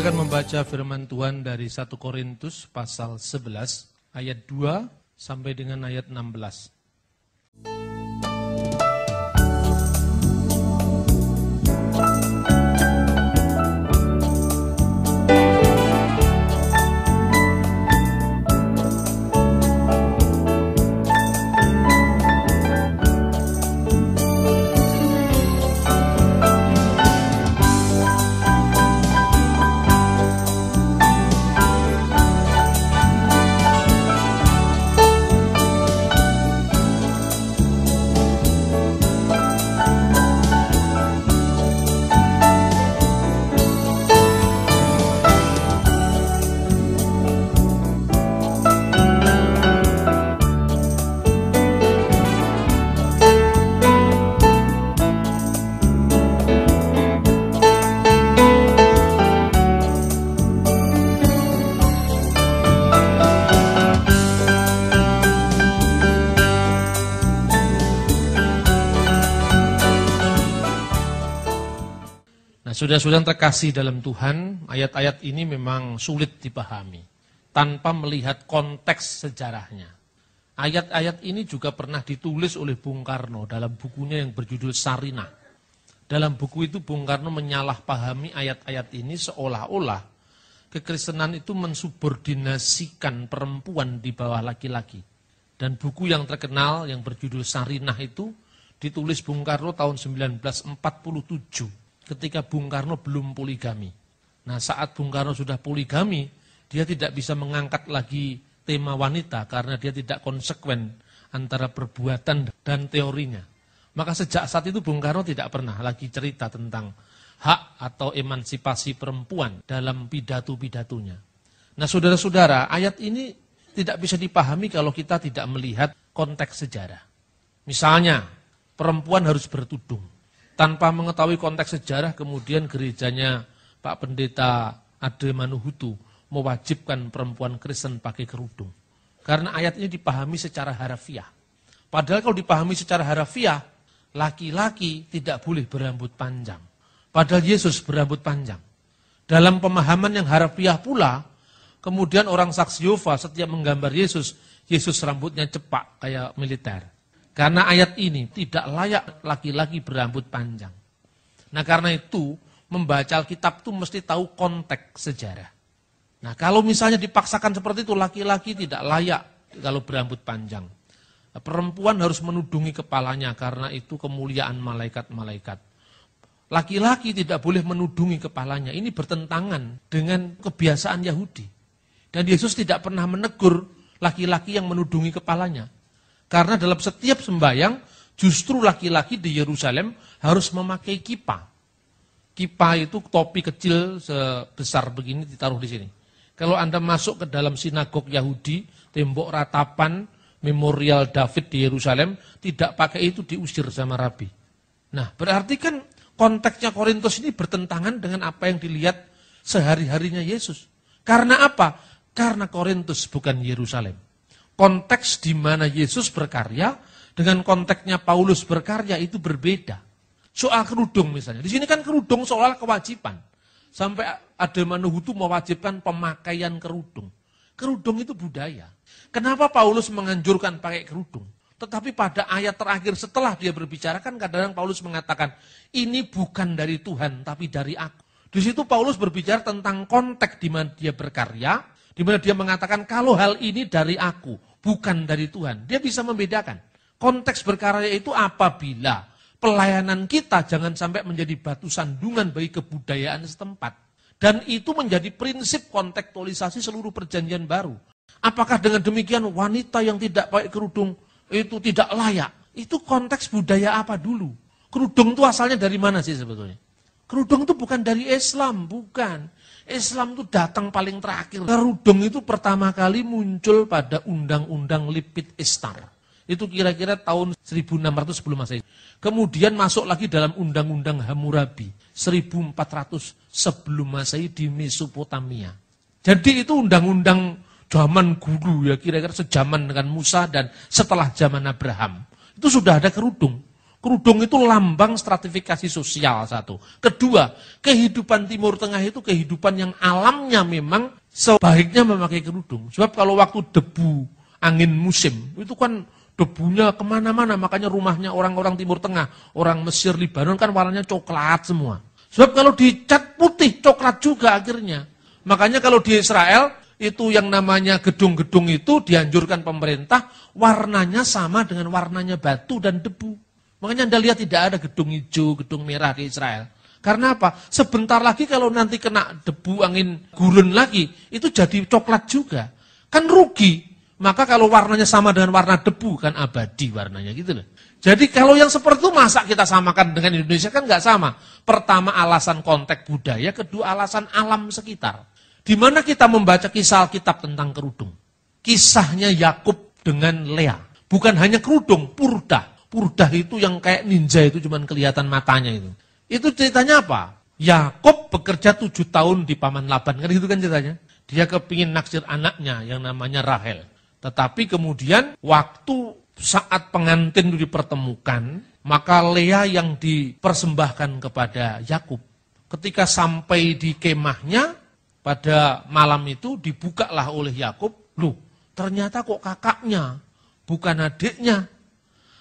akan membaca firman Tuhan dari 1 Korintus pasal 11 ayat 2 sampai dengan ayat 16. Saudara-saudara terkasih dalam Tuhan, ayat-ayat ini memang sulit dipahami tanpa melihat konteks sejarahnya. Ayat-ayat ini juga pernah ditulis oleh Bung Karno dalam bukunya yang berjudul Sarinah. Dalam buku itu Bung Karno menyalahpahami ayat-ayat ini seolah-olah kekristenan itu mensubordinasikan perempuan di bawah laki-laki. Dan buku yang terkenal yang berjudul Sarinah itu ditulis Bung Karno tahun 1947. Ketika Bung Karno belum poligami. Nah, saat Bung Karno sudah poligami, dia tidak bisa mengangkat lagi tema wanita karena dia tidak konsekuen antara perbuatan dan teorinya. Maka sejak saat itu Bung Karno tidak pernah lagi cerita tentang hak atau emansipasi perempuan dalam pidato-pidatonya. Nah, saudara-saudara, ayat ini tidak bisa dipahami kalau kita tidak melihat konteks sejarah. Misalnya, perempuan harus bertudung. Tanpa mengetahui konteks sejarah, kemudian gerejanya Pak Pendeta Ade Manuhutu mewajibkan perempuan Kristen pakai kerudung. Karena ayat ini dipahami secara harafiah. Padahal kalau dipahami secara harafiah, laki-laki tidak boleh berambut panjang. Padahal Yesus berambut panjang. Dalam pemahaman yang harafiah pula, kemudian orang saksi Yehova setiap menggambar Yesus, Yesus rambutnya cepak kayak militer. Karena ayat ini tidak layak laki-laki berambut panjang. Nah, karena itu membaca Alkitab itu mesti tahu konteks sejarah. Nah, kalau misalnya dipaksakan seperti itu, laki-laki tidak layak kalau berambut panjang. Perempuan harus menudungi kepalanya karena itu kemuliaan malaikat-malaikat. Laki-laki tidak boleh menudungi kepalanya. Ini bertentangan dengan kebiasaan Yahudi. Dan Yesus tidak pernah menegur laki-laki yang menudungi kepalanya. Karena dalam setiap sembahyang, justru laki-laki di Yerusalem harus memakai kipa. Kipa itu topi kecil sebesar begini ditaruh di sini. Kalau Anda masuk ke dalam sinagog Yahudi, tembok ratapan, memorial David di Yerusalem, tidak pakai itu diusir sama rabi. Nah, berarti kan konteksnya Korintus ini bertentangan dengan apa yang dilihat sehari-harinya Yesus. Karena apa? Karena Korintus bukan Yerusalem. Konteks di mana Yesus berkarya dengan konteksnya Paulus berkarya itu berbeda. Soal kerudung misalnya. Di sini kan kerudung soal kewajiban. Sampai Ade Manuhutu mewajibkan pemakaian kerudung. Kerudung itu budaya. Kenapa Paulus menganjurkan pakai kerudung? Tetapi pada ayat terakhir setelah dia berbicara kan kadang-kadang Paulus mengatakan ini bukan dari Tuhan tapi dari aku. Di situ Paulus berbicara tentang konteks di mana dia berkarya, di mana dia mengatakan kalau hal ini dari aku, bukan dari Tuhan. Dia bisa membedakan. Konteks berkarya itu apabila pelayanan kita jangan sampai menjadi batu sandungan bagi kebudayaan setempat. Dan itu menjadi prinsip kontekstualisasi seluruh perjanjian baru. Apakah dengan demikian wanita yang tidak pakai kerudung itu tidak layak? Itu konteks budaya apa dulu? Kerudung itu asalnya dari mana sih sebetulnya? Kerudung itu bukan dari Islam, bukan. Islam itu datang paling terakhir. Kerudung itu pertama kali muncul pada Undang-Undang Lipit Ishtar. Itu kira-kira tahun 1600 sebelum Masehi. Kemudian masuk lagi dalam Undang-Undang Hammurabi 1400 sebelum Masehi di Mesopotamia. Jadi itu undang-undang zaman dulu ya, kira-kira sejaman dengan Musa dan setelah zaman Abraham. Itu sudah ada kerudung. Kerudung itu lambang stratifikasi sosial satu. Kedua, kehidupan Timur Tengah itu kehidupan yang alamnya memang sebaiknya memakai kerudung. Sebab kalau waktu debu, angin musim, itu kan debunya kemana-mana. Makanya rumahnya orang-orang Timur Tengah, orang Mesir, Libanon kan warnanya coklat semua. Sebab kalau dicat putih, coklat juga akhirnya. Makanya kalau di Israel, itu yang namanya gedung-gedung itu dianjurkan pemerintah, warnanya sama dengan warnanya batu dan debu. Makanya Anda lihat tidak ada gedung hijau, gedung merah di Israel. Karena apa? Sebentar lagi kalau nanti kena debu angin gurun lagi, itu jadi coklat juga. Kan rugi. Maka kalau warnanya sama dengan warna debu, kan abadi warnanya gitu loh. Jadi kalau yang seperti itu masa kita samakan dengan Indonesia kan nggak sama. Pertama alasan konteks budaya, kedua alasan alam sekitar. Di mana kita membaca kisah Alkitab tentang kerudung. Kisahnya Yakub dengan Lea. Bukan hanya kerudung, purdah. Purdah itu yang kayak ninja itu cuman kelihatan matanya itu. Itu ceritanya apa? Yakub bekerja 7 tahun di paman Laban, kan gitu kan ceritanya. Dia kepingin naksir anaknya yang namanya Rahel. Tetapi kemudian waktu saat pengantin itu dipertemukan, maka Lea yang dipersembahkan kepada Yakub. Ketika sampai di kemahnya, pada malam itu dibukalah oleh Yakub, loh ternyata kok kakaknya, bukan adiknya.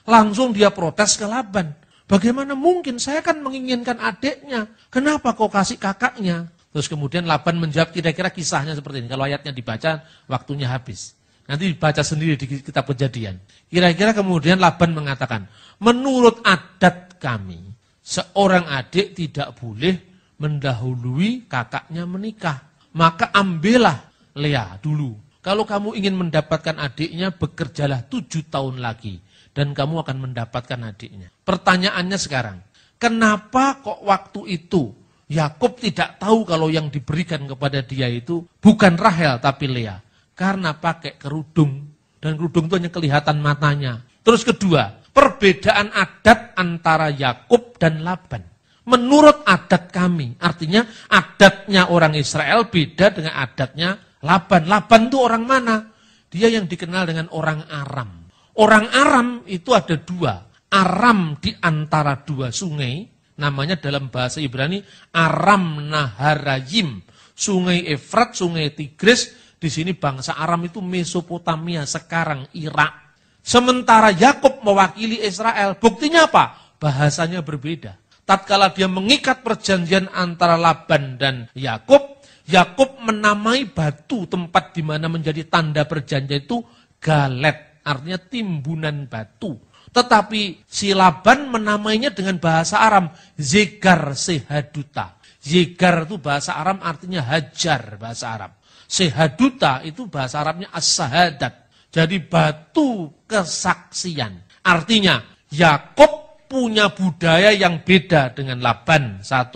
Langsung dia protes ke Laban. Bagaimana mungkin, saya kan menginginkan adiknya. Kenapa kau kasih kakaknya? Terus kemudian Laban menjawab kira-kira kisahnya seperti ini. Kalau ayatnya dibaca, waktunya habis. Nanti dibaca sendiri di kitab Kejadian. Kira-kira kemudian Laban mengatakan, menurut adat kami, seorang adik tidak boleh mendahului kakaknya menikah. Maka ambillah Lea dulu. Kalau kamu ingin mendapatkan adiknya, bekerjalah 7 tahun lagi. Dan kamu akan mendapatkan adiknya. Pertanyaannya sekarang, kenapa kok waktu itu Yakub tidak tahu kalau yang diberikan kepada dia itu bukan Rahel tapi Lea? Karena pakai kerudung. Dan kerudung itu hanya kelihatan matanya. Terus kedua, perbedaan adat antara Yakub dan Laban. Menurut adat kami, artinya adatnya orang Israel beda dengan adatnya Laban. Laban itu orang mana? Dia yang dikenal dengan orang Aram. Orang Aram itu ada 2. Aram di antara 2 sungai, namanya dalam bahasa Ibrani Aram Naharayim. Sungai Efrat, sungai Tigris, di sini bangsa Aram itu Mesopotamia, sekarang Irak. Sementara Yakub mewakili Israel. Buktinya apa? Bahasanya berbeda. Tatkala dia mengikat perjanjian antara Laban dan Yakub, Yakub menamai batu tempat di mana menjadi tanda perjanjian itu Galet. Artinya timbunan batu. Tetapi si Laban menamainya dengan bahasa Aram, Zegar Sehaduta. Zegar itu bahasa Aram artinya hajar bahasa Arab. Sehaduta itu bahasa Arabnya as-sahadat. Jadi batu kesaksian. Artinya Yakub punya budaya yang beda dengan Laban. 1.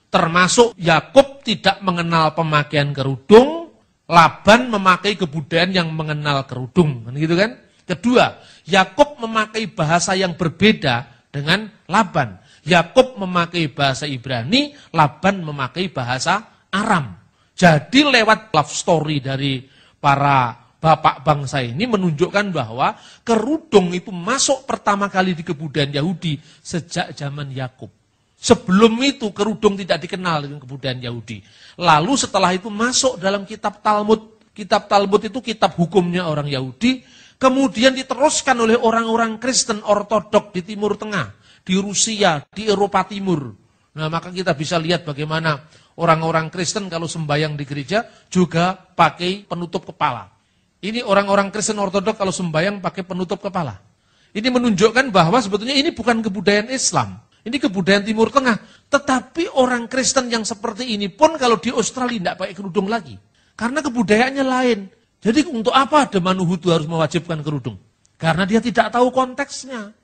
Termasuk Yakub tidak mengenal pemakaian kerudung, Laban memakai kebudayaan yang mengenal kerudung. Gitu kan? Kedua, Yakub memakai bahasa yang berbeda dengan Laban. Yakub memakai bahasa Ibrani, Laban memakai bahasa Aram. Jadi lewat love story dari para bapak bangsa ini menunjukkan bahwa kerudung itu masuk pertama kali di kebudayaan Yahudi sejak zaman Yakub. Sebelum itu kerudung tidak dikenal dengan kebudayaan Yahudi. Lalu setelah itu masuk dalam kitab Talmud. Kitab Talmud itu kitab hukumnya orang Yahudi. Kemudian diteruskan oleh orang-orang Kristen Ortodok di Timur Tengah, di Rusia, di Eropa Timur. Nah, maka kita bisa lihat bagaimana orang-orang Kristen kalau sembahyang di gereja juga pakai penutup kepala. Ini orang-orang Kristen Ortodok kalau sembahyang pakai penutup kepala. Ini menunjukkan bahwa sebetulnya ini bukan kebudayaan Islam. Ini kebudayaan Timur Tengah. Tetapi orang Kristen yang seperti ini pun kalau di Australia tidak pakai kerudung lagi. Karena kebudayaannya lain. Jadi untuk apa ada Manuhutu harus mewajibkan kerudung? Karena dia tidak tahu konteksnya.